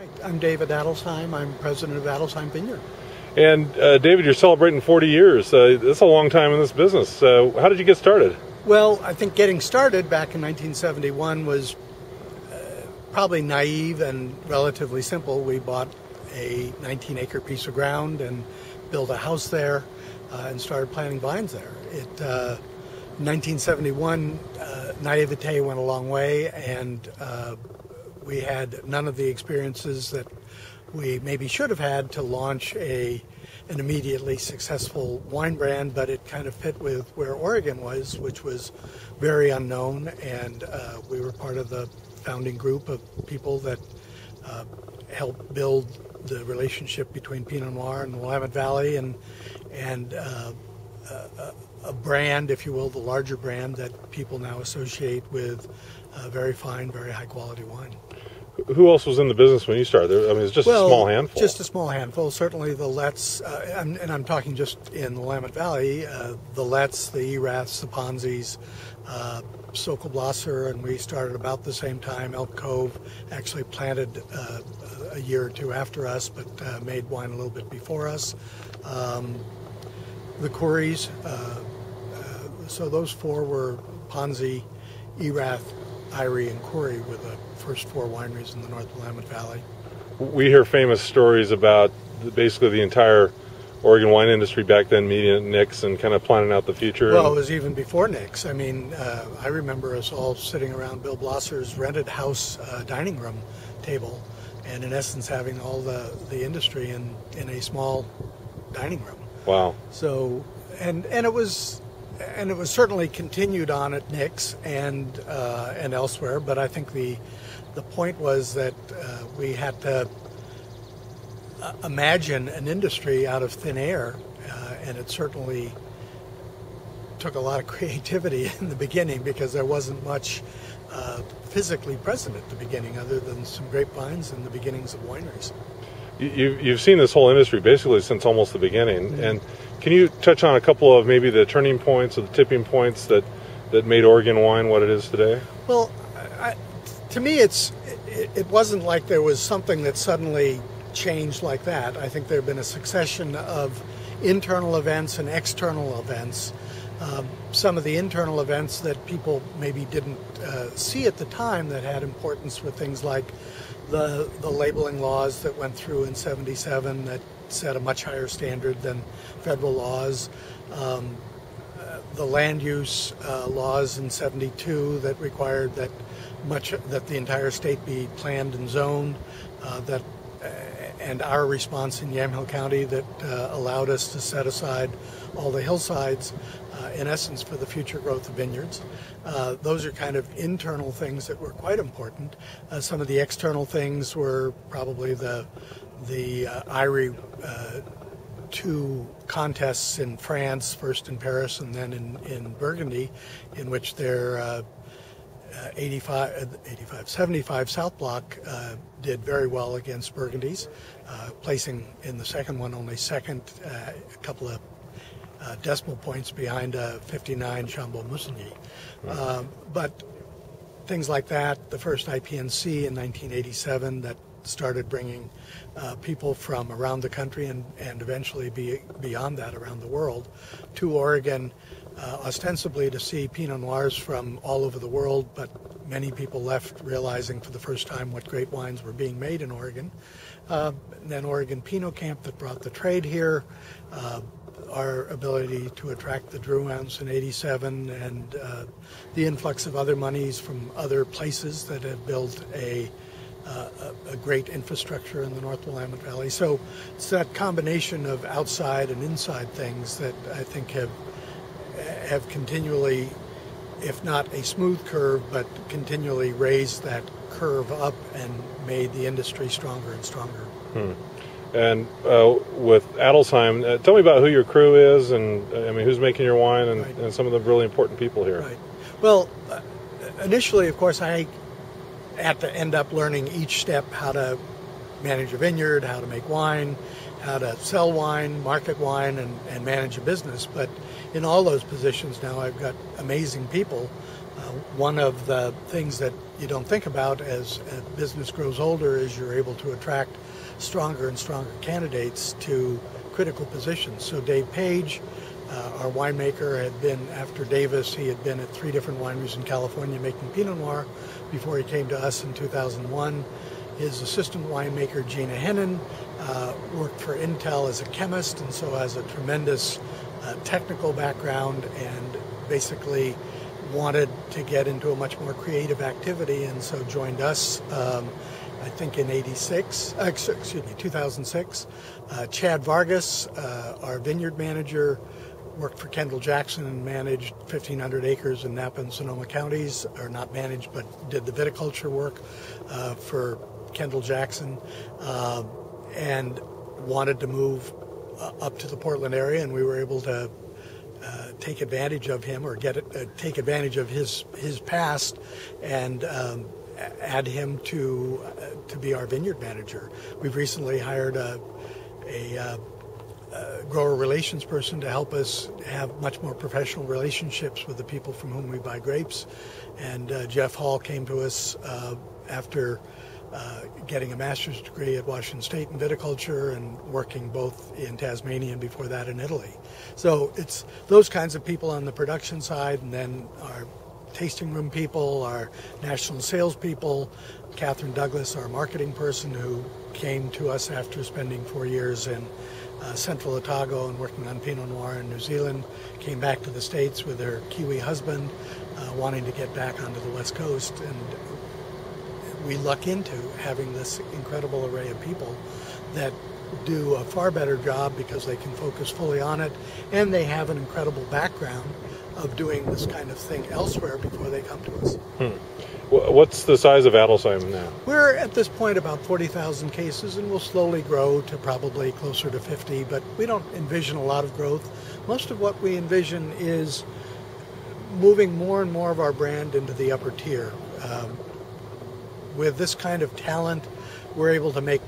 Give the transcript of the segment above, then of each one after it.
Right. I'm David Adelsheim. I'm president of Adelsheim Vineyard. And David, you're celebrating 40 years. That's a long time in this business. How did you get started? Well, I think getting started back in 1971 was probably naive and relatively simple. We bought a 19-acre piece of ground and built a house there and started planting vines there. In 1971, naivete went a long way, and we had none of the experiences that we maybe should have had to launch an immediately successful wine brand, but it kind of fit with where Oregon was, which was very unknown, and we were part of the founding group of people that helped build the relationship between Pinot Noir and the Willamette Valley, and a brand, if you will, the larger brand that people now associate with very fine, very high quality wine. Who else was in the business when you started? I mean, it's just a small handful. Just a small handful. Certainly the Letts, and I'm talking just in the Willamette Valley, the Letts, the Eraths, the Ponzis, Sokol Blosser, and we started about the same time. Elk Cove actually planted a year or two after us, but made wine a little bit before us. The Curries, so those four were Ponzi, Erath, Irie, and Curry were the first four wineries in the North Willamette Valley. We hear famous stories about basically the entire Oregon wine industry back then meeting at Nick's and kind of planning out the future. Well, it was even before Nick's. I mean, I remember us all sitting around Bill Blosser's rented house dining room table, and in essence having all the industry in a small dining room. Wow. So, and it was certainly continued on at Nick's and elsewhere. But I think the point was that we had to imagine an industry out of thin air, and it certainly took a lot of creativity in the beginning because there wasn't much physically present at the beginning other than some grapevines and the beginnings of wineries. You've seen this whole industry basically since almost the beginning. Mm-hmm. And can you touch on a couple of maybe the turning points or the tipping points that made Oregon wine what it is today? Well, to me, it wasn't like there was something that suddenly changed like that. I think there have been a succession of internal events and external events. Some of the internal events that people maybe didn't see at the time that had importance were things like the labeling laws that went through in '77 that set a much higher standard than federal laws. The land use laws in '72 that required that the entire state be planned and zoned. And our response in Yamhill County that allowed us to set aside all the hillsides, in essence, for the future growth of vineyards. Those are kind of internal things that were quite important. Some of the external things were probably the Irie two contests in France, first in Paris and then in Burgundy, in which their 75 South Block did very well against Burgundies, placing in the second one only second, a couple of decimal points behind 59 Chambon-Musigny. Right. But things like that, the first IPNC in 1987 that started bringing people from around the country and eventually beyond that around the world to Oregon, ostensibly to see Pinot Noirs from all over the world, but many people left realizing for the first time what great wines were being made in Oregon. Then Oregon Pinot Camp that brought the trade here, our ability to attract the Drouhans in '87, and the influx of other monies from other places that have built a great infrastructure in the North Willamette Valley. So it's that combination of outside and inside things that I think have continually, if not a smooth curve, but continually raised that curve up and made the industry stronger and stronger. And with Adelsheim, tell me about who your crew is, and I mean, who's making your wine, and, right. and some of the really important people here. Right. Well, initially, of course, I had to end up learning each step, how to manage a vineyard, how to make wine, how to sell wine, market wine, and manage a business. But in all those positions now, I've got amazing people One of the things that you don't think about as a business grows older is you're able to attract stronger and stronger candidates to critical positions. So Dave Page, our winemaker, had been, after Davis, he had been at 3 different wineries in California making Pinot Noir before he came to us in 2001. His assistant winemaker, Gina Hennon, worked for Intel as a chemist, and so has a tremendous technical background, and basically wanted to get into a much more creative activity, and so joined us, I think in 2006. Chad Vargas, our vineyard manager, worked for Kendall Jackson and managed 1,500 acres in Napa and Sonoma counties, or not managed, but did the viticulture work for Kendall Jackson, and wanted to move up to the Portland area, and we were able to take advantage of him, or take advantage of his past, and add him to be our vineyard manager. We've recently hired a grower relations person to help us have much more professional relationships with the people from whom we buy grapes. And Jeff Hall came to us after getting a master's degree at Washington State in viticulture and working both in Tasmania and before that in Italy. So it's those kinds of people on the production side, and then our tasting room people, our national sales people, Catherine Douglas, our marketing person, who came to us after spending 4 years in Central Otago and working on Pinot Noir in New Zealand, came back to the States with her Kiwi husband, wanting to get back onto the West Coast, and we luck into having this incredible array of people that do a far better job because they can focus fully on it, and they have an incredible background of doing this kind of thing elsewhere before they come to us. What's the size of Adelsheim now? We're at this point about 40,000 cases, and we'll slowly grow to probably closer to 50, but we don't envision a lot of growth. Most of what we envision is moving more and more of our brand into the upper tier. With this kind of talent, we're able to make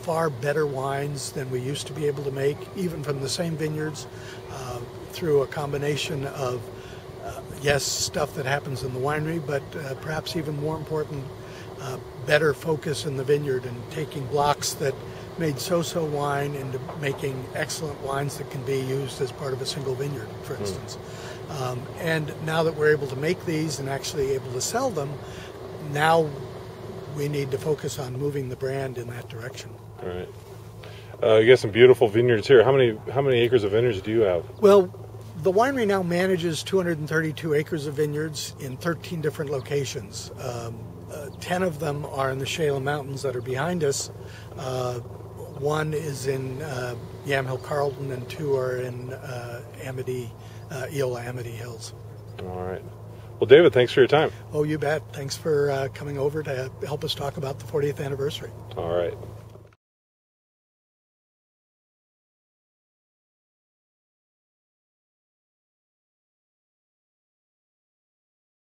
far better wines than we used to be able to make, even from the same vineyards, through a combination of, yes, stuff that happens in the winery, but perhaps even more important, better focus in the vineyard and taking blocks that made so-so wine into making excellent wines that can be used as part of a single vineyard, for instance. And now that we're able to make these and actually able to sell them, now we need to focus on moving the brand in that direction. All right. You got some beautiful vineyards here. How many acres of vineyards do you have? Well, the winery now manages 232 acres of vineyards in 13 different locations. 10 of them are in the Chehalem Mountains that are behind us. One is in Yamhill Carlton, and 2 are in Eola Amity Hills. All right. Well, David, thanks for your time. Oh, you bet. Thanks for coming over to help us talk about the 40th anniversary. All right.